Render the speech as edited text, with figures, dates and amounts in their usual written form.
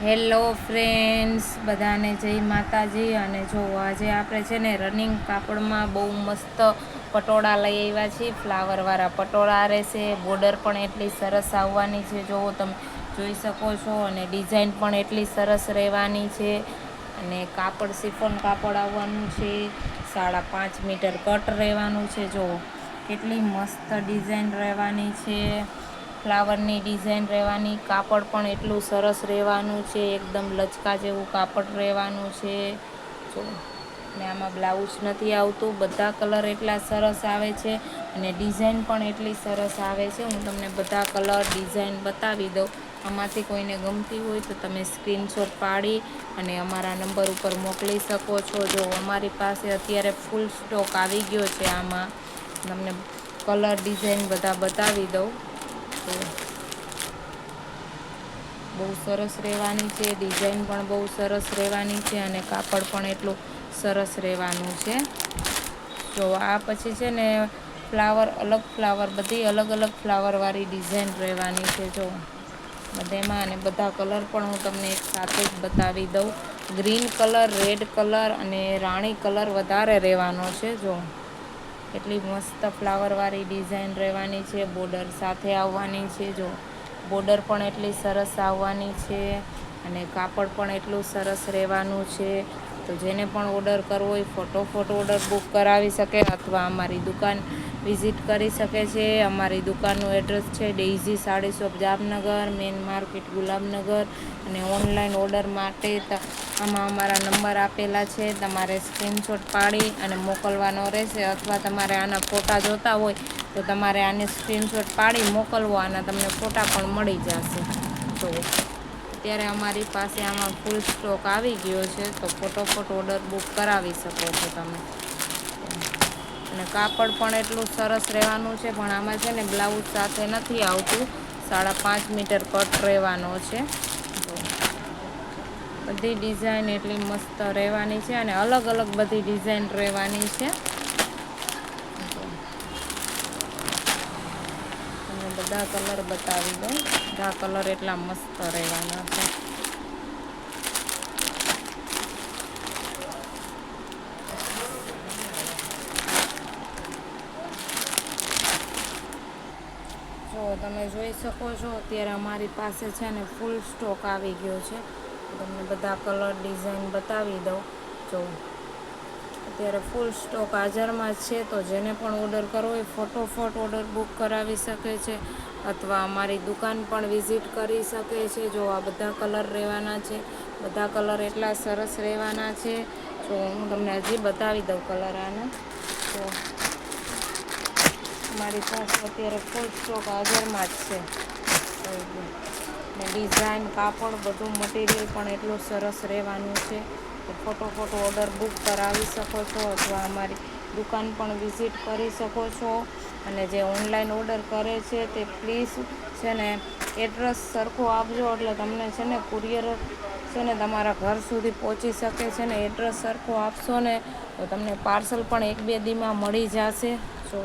Hello friends, બધાને જય માતાજી. અને જો આજે આપણે છે ને રનિંગ કાપડમાં બહુ મસ્ત પટોળા લઈ આવ્યા છીએ. ફ્લાવરવાળા પટોળા રહેશે. બોર્ડર પણ એટલી સરસ આવવાની છે, જો તમે જોઈ શકો છો. અને ડિઝાઇન પણ એટલી સરસ રહેવાની છે. અને કાપડ શિફોન કાપડ આવવાનું છે. 5.5 મીટર કટ રહેવાનું છે. જો કેટલી મસ્ત ડિઝાઇન રહેવાની છે. ફ્લાવરની ડિઝાઇન રહેવાની. કાપડ પણ એટલું સરસ રહેવાનું છે. એકદમ લચકા જેવું કાપડ રહેવાનું છે. જો ને આમાં બ્લાઉઝ નથી આવતું. બધા કલર એટલા સરસ આવે છે અને ડિઝાઇન પણ એટલી સરસ આવે છે. હું તમને બધા કલર ડિઝાઇન બતાવી દઉં. આમાંથી કોઈને ગમતી હોય તો તમે સ્ક્રીનશોટ પાડી અને અમારા નંબર ઉપર મોકલી શકો છો. જો અમારી પાસે અત્યારે ફૂલ સ્ટોક આવી ગયો છે. આમાં તમને કલર ડિઝાઇન બધા બતાવી દઉં. તો બહુ સરસ રહેવાની છે. ડિઝાઇન પણ બહુ સરસ રહેવાની છે અને કાપડ પણ એટલું સરસ રહેવાનું છે. જો આ પછી છે ને ફ્લાવર બધી અલગ અલગ ફ્લાવરવાળી ડિઝાઇન રહેવાની છે. જો બધામાં અને બધા કલર પણ હું તમને એક સાથે જ બતાવી દઉં. ગ્રીન કલર, રેડ કલર અને રાણી કલર વધારે રહેવાનો છે. જો એટલી મસ્ત ફ્લાવરવાળી ડિઝાઇન રહેવાની છે. બોર્ડર સાથે આવવાની છે. જો બોર્ડર પણ એટલી સરસ આવવાની છે અને કાપડ પણ એટલું સરસ રહેવાનું છે. તો જેને પણ ઓર્ડર કરવો હોય ફટોફટ ઓર્ડર બુક કરાવી શકે અથવા અમારી દુકાન વિઝિટ કરી શકે છે. અમારી દુકાનનું એડ્રેસ છે Daisy sari shop, Jamnagar, main market, Gulabnagar. અને ઓનલાઈન ઓર્ડર માટે આમાં અમારા નંબર આપેલા છે. તમારે સ્ક્રીનશોટ પાડી અને મોકલવાનો રહેશે. અથવા તમારે આના ફોટા જોતા હોય તો તમારે આને સ્ક્રીનશોટ પાડી મોકલવો. આના તમને ફોટા પણ મળી જશે. તો અત્યારે અમારી પાસે આમાં ફૂલ સ્ટોક આવી ગયો છે, તો ફટોફટ ઓર્ડર બુક કરાવી શકો છો તમે. અને કાપડ પણ એટલું સરસ રહેવાનું છે. પણ આમાં છે ને બ્લાઉઝ સાથે નથી આવતું. 5.5 મીટર કટ રહેવાનો છે. તો બધી ડિઝાઇન એટલી મસ્ત રહેવાની છે અને અલગ અલગ બધી ડિઝાઇન રહેવાની છે. તમને બધા કલર બતાવી દઉં. બધા કલર એટલા મસ્ત રહેવાના છે. જો તમે જોઈ શકો છો અત્યારે અમારી પાસે છે ને ફૂલ સ્ટોક આવી ગયો છે. તમને બધા કલર ડિઝાઇન બતાવી દઉં. જો અત્યારે ફૂલ સ્ટોક હાજરમાં છે. તો જેને પણ ઓર્ડર કરવો હોય ફટોફટ ઓર્ડર બુક કરાવી શકે છે અથવા અમારી દુકાન પણ વિઝિટ કરી શકે છે. જો આ બધા કલર રહેવાના છે. બધા કલર એટલા સરસ રહેવાના છે. જો હું તમને હજી બતાવી દઉં કલર આના. તો મારી પાસે અત્યારે ફૂલ સ્ટોક હાજરમાં જ છે. ને ડિઝાઇન, કાપડ બધું મટીરિયલ પણ એટલું સરસ રહેવાનું છે કે ફટોફટ ઓર્ડર બુક કરાવી શકો છો અથવા અમારી દુકાન પણ વિઝિટ કરી શકો છો. અને જે ઓનલાઈન ઓર્ડર કરે છે તે પ્લીઝ છે ને એડ્રેસ સરખું આપજો. એટલે તમને છે ને કુરિયર છે ને તમારા ઘર સુધી પહોંચી શકે છે. ને એડ્રેસ સરખું આપશો ને તો તમને પાર્સલ પણ 1-2 દીમાં મળી જશે. જો